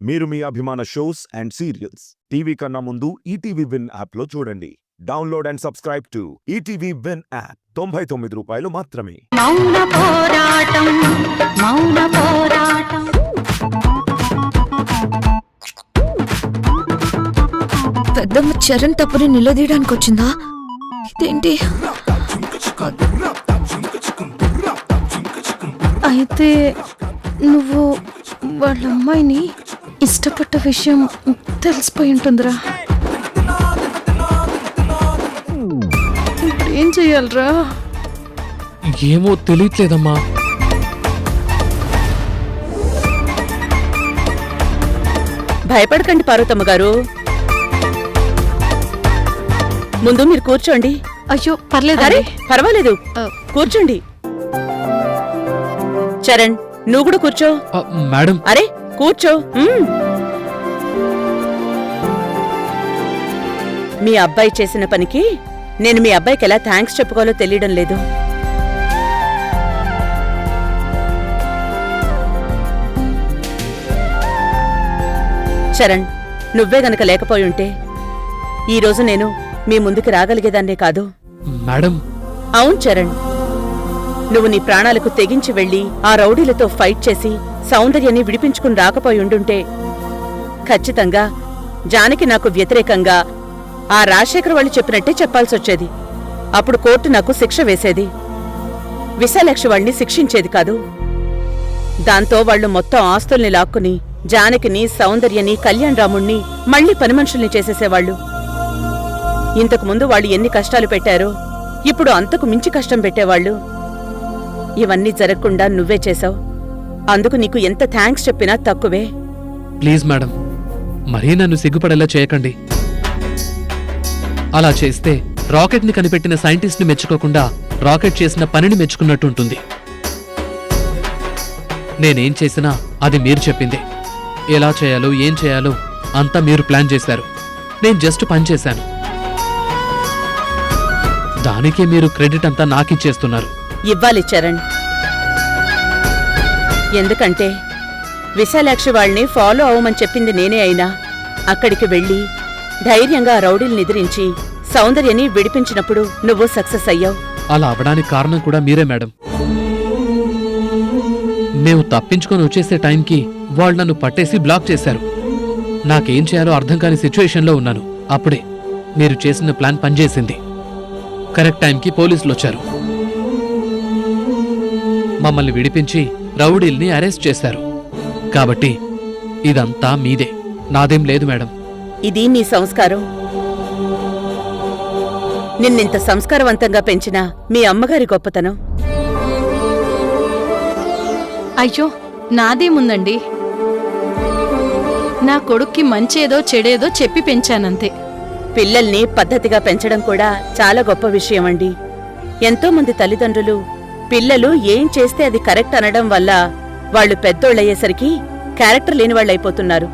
మీరు మీ అభిమాన shows and serials TV కన్నా ముందు ఈటీవీ విన్ యాప్లో చూడండి. Download and subscribe to ETV win app. 99 రూపాయలు మాత్రమే. మౌన పోరాటం మౌన పోరాటం. పెద్దమ్మ చరణ్ తప్పుని నిలదీయడానికి వచ్చిందా? ఇదేంటి? అయితే నువ్వు వాళ్ళ అమ్మాయిని ఇష్టపడ్డ విషయం తెలిసిపోయి ఉంటుందిరా. ఇప్పుడు ఏం చెయ్యాలరా? ఏమో తెలియట్లేదమ్మా. భయపడకండి పార్వతమ్మ గారు, ముందు మీరు కూర్చోండి. అయ్యో పర్లేదు. అరే పర్వాలేదు, కూర్చోండి. చరణ్ నువ్వు కూడా కూర్చో. మేడం. అరే కూర్చో. మీ అబ్బాయి చేసిన పనికి నేను మీ అబ్బాయికి ఎలా థ్యాంక్స్ చెప్పుకోవాలో తెలియడం లేదు. చరణ్, నువ్వే గనక లేకపోయుంటే ఈరోజు నేను మీ ముందుకు రాగలిగేదాన్నే కాదు. మేడం. అవును చరణ్, నువ్వు నీ ప్రాణాలకు తెగించి వెళ్లి ఆ రౌడీలతో ఫైట్ చేసి సౌందర్యాన్ని విడిపించుకుని రాకపోయుండుంటే ఖచ్చితంగా జానకి నాకు వ్యతిరేకంగా ఆ రాజశేఖర్ వాళ్ళు చెప్పినట్టే చెప్పాల్సొచ్చేది. అప్పుడు కోర్టు నాకు శిక్ష వేసేది, విశాలాక్షి వాళ్ళని శిక్షించేది కాదు. దాంతో వాళ్లు మొత్తం ఆస్తుల్ని లాక్కుని జానకిని, సౌందర్యని, కళ్యాణ్ రాముణ్ణి మళ్లీ పనిమనుషుల్ని చేసేసేవాళ్లు. ఇంతకుముందు వాళ్ళు ఎన్ని కష్టాలు పెట్టారో ఇప్పుడు అంతకు మించి కష్టం పెట్టేవాళ్లు. ఇవన్నీ జరగకుండా నువ్వే చేశావు. అందుకు నీకు ఎంత థ్యాంక్స్ చెప్పినా తక్కువే. ప్లీజ్ మేడం, మరీ నన్ను సిగ్గుపడేలా చేయకండి. అలా చేస్తే రాకెట్ ని కనిపెట్టిన సైంటిస్ట్ ని మెచ్చుకోకుండా రాకెట్ చేసిన పనిని మెచ్చుకున్నట్టుంటుంది. నేనేం చేసినా అది మీరు చెప్పింది. ఎలా చేయాలో ఏం చేయాలో అంతా మీరు ప్లాన్ చేశారు. నేను జస్ట్ పని చేశాను. దానికే మీరు క్రెడిట్ అంతా నాకిచ్చేస్తున్నారు. ఇవ్వాలి చరణ్, ఎందుకంటే విశాలాక్షి వాళ్ళని ఫాలో అవ్వమని చెప్పింది నేనే అయినా అక్కడికి వెళ్లి ధైర్యంగా రౌడీల్ని ఎదిరించి సౌందర్యని విడిపించినప్పుడు నువ్వు సక్సెస్ అయ్యావు. అలా అవడానికి కారణం కూడా మీరే మేడం. మేము తప్పించుకొని వచ్చేసే టైంకి వాళ్ళు నన్ను పట్టేసి బ్లాక్ చేశారు. నాకేం చేయాలో అర్థం కాని సిచ్యువేషన్లో ఉన్నాను. అప్పుడే మీరు చేసిన ప్లాన్ పనిచేసింది. కరెక్ట్ టైంకి పోలీసులు వచ్చారు, మమ్మల్ని విడిపించి రౌడీల్ని అరెస్ట్ చేశారు. కాబట్టి ఇదంతా మీదే, నాదేం లేదు మేడం. ఇది నీ సంస్కారం. నిన్నింత సంస్కారవంతంగా పెంచిన మీ అమ్మగారి గొప్పతనం. అయ్యో నాదేముందండి, నా కొడుక్కి మంచేదో చెడేదో చెప్పి పెంచానంతే. పిల్లల్ని పద్ధతిగా పెంచడం కూడా చాలా గొప్ప విషయమండి. ఎంతో మంది తల్లిదండ్రులు పిల్లలు ఏం చేస్తే అది కరెక్ట్ అనడం వల్ల వాళ్లు పెద్దోళ్ళయ్యేసరికి క్యారెక్టర్ లేనివాళ్లైపోతున్నారు.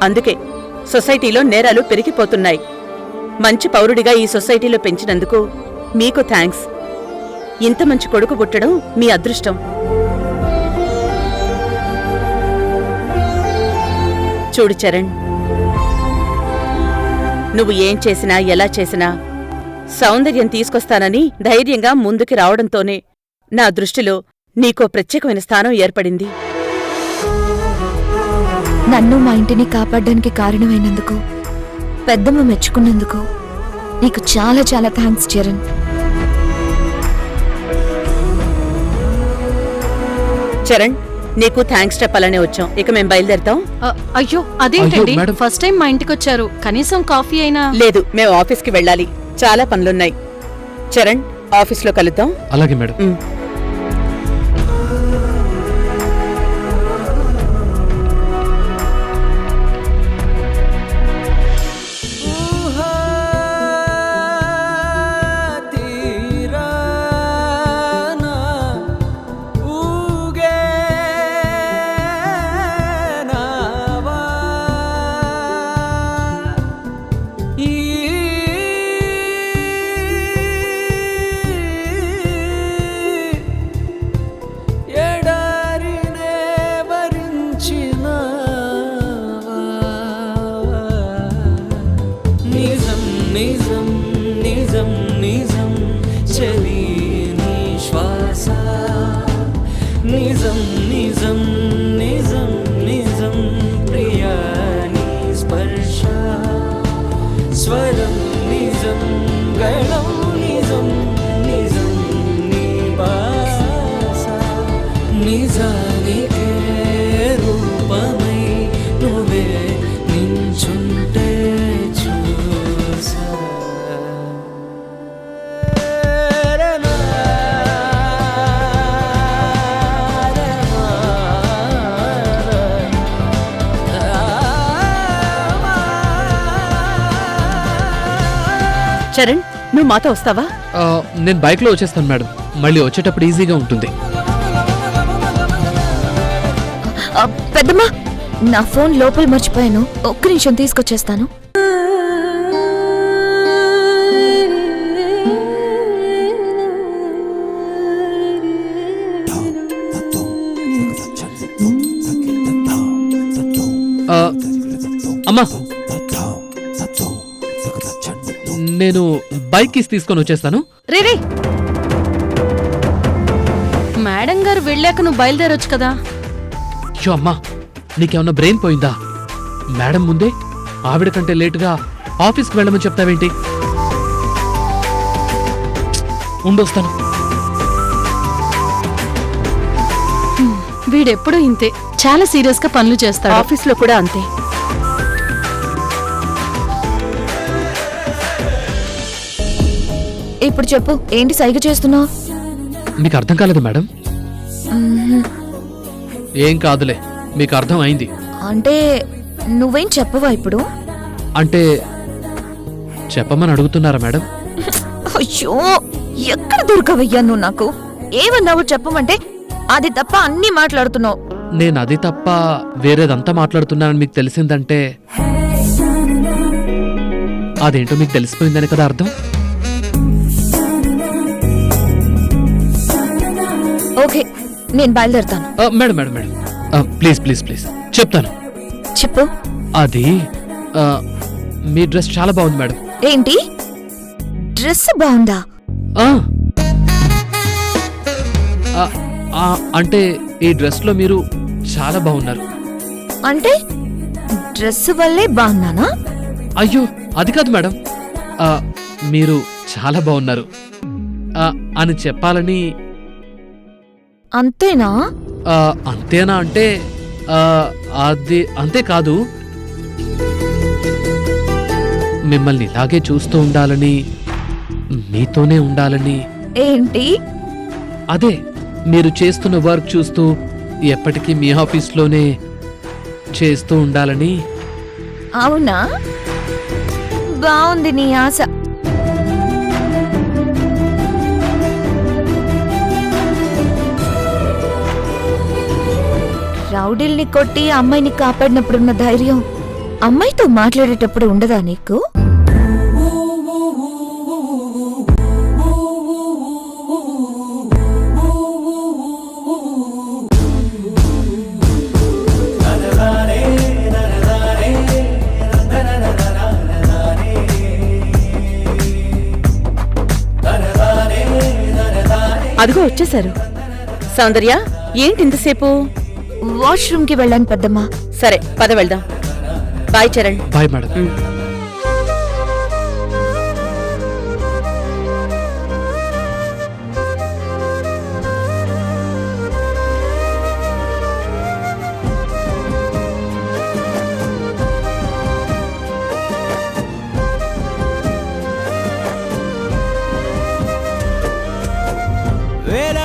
అందుకే సొసైటీలో నేరాలు పెరిగిపోతున్నాయి. మంచి పౌరుడిగా ఈ సొసైటీలో పెంచినందుకు మీకు థ్యాంక్స్. ఇంత మంచి కొడుకు పుట్టడం మీ అదృష్టం. చూడు చరణ్, నువ్వు ఏం చేసినా ఎలా చేసినా సౌందర్యం తీసుకొస్తానని ధైర్యంగా ముందుకి రావడంతోనే నా దృష్టిలో నీకో ప్రత్యేకమైన స్థానం ఏర్పడింది. నన్ను మా ఇంటిని కాపాడడానికి కారణమైనందుకు, పెద్దమ్మ మెచ్చుకున్నందుకు నీకు చాలా చాలా థ్యాంక్స్ చరణ్. చరణ్, నీకు థ్యాంక్స్ చెప్పాలనే వచ్చాం. ఇక మేం బయలుదేరుతాం. అయ్యో అదేంటండి, మేడం. ఫస్ట్ టైం మా ఇంటికి వచ్చారు, కనీసం కాఫీ అయినా. లేదు, మేము ఆఫీస్కి వెళ్ళాలి, చాలా పనులున్నాయి. చరణ్, ఆఫీస్లో కలుద్దాం. అలాగే మేడం. నిజం నిజం నిజం చలి నీ శ్వాస నిజం నిజం నిజం నిజం ప్రియా నీ స్పర్శ స్వరం నిజం గళం నిజం నిజం నీ భాష నిజానికే రూపమై నువ్వే నించుంటే చూసా చరణ్, నువ్వు మాతో వస్తావా? నేను బైక్లో వచ్చేస్తాను మేడం. మళ్ళీ వచ్చేటప్పుడు ఈజీగా ఉంటుంది. పెద్దమ్మా, నా ఫోన్ లోపల మర్చిపోయాను, ఒక్క నిమిషం తీసుకొచ్చేస్తాను. అమ్మా, నేను బైక్ కీస్ తీసుకొని వచ్చేస్తాను. రే మేడం గారు వెళ్ళాక నువ్వు బయలుదేరొచ్చు కదా. అయ్యో అమ్మా, నీకేమన్నా బ్రెయిన్ పోయిందా? మేడం ముందే ఆవిడ కంటే లేటుగా ఆఫీస్కి వెళ్ళమని చెప్తావేంటి? ఉండొస్తాను. వీడెప్పుడూ ఇంతే, చాలా సీరియస్ గా పనులు చేస్తాడు. ఆఫీస్లో కూడా అంతే. ఇప్పుడు చెప్పు, ఏంటి సైగ చేస్తున్నావు? మీకు అర్థం కాలేదు మేడం? ఏం కాదులే, మీకు అర్థం అయింది. అంటే నువ్వేం చెప్పవా ఇప్పుడు? అంటే చెప్పమని అడుగుతున్నారా మేడం? అయ్యో, ఎక్కడ దొరకవయ్యా నువ్వు నాకు? ఏమన్నావు చెప్పమంటే అది తప్ప అన్ని మాట్లాడుతున్నావు. నేను అది తప్ప వేరేదంతా మాట్లాడుతున్నానని మీకు తెలిసిందంటే అదేంటో మీకు తెలిసిపోయిందని కదా అర్థం. ఓకే, నేను బయలుదేరుతాను. Madam madam madam, please please please చెప్తాను. చెప్పు. అది మీ డ్రెస్ చాలా బాగుంది మేడం. ఏంటి, డ్రెస్ బాగుందా? అంటే ఈ డ్రెస్ లో మీరు చాలా బాగున్నారు. అంటే డ్రెస్ వల్లే బాగున్నానా? అయ్యో అది కాదు మేడం, మీరు చాలా బాగున్నారు అని చెప్పాలని. అంతేనా? అంతేనా అంటే అది అంతే కాదు, మిమ్మల్ని ఇలాగే చూస్తూ ఉండాలని, మీతోనే ఉండాలని. ఏంటి? అదే, మీరు చేస్తున్న వర్క్ చూస్తూ ఎప్పటికీ మీ ఆఫీస్లోనే చేస్తూ ఉండాలని. అవునా? బాగుంది నీ ఆశ. రౌడీల్ని కొట్టి అమ్మాయిని కాపాడినప్పుడున్న ధైర్యం అమ్మాయితో మాట్లాడేటప్పుడు ఉండదా నీకు? అదిగో వచ్చేశారు. సౌందర్య, ఏంటి ఇంతసేపు? వాష్రూమ్ కి వెళ్ళాను పెద్దమ్మా. సరే, పద వెళ్దాం. బాయ్ చరణ్. Bye madam. వేల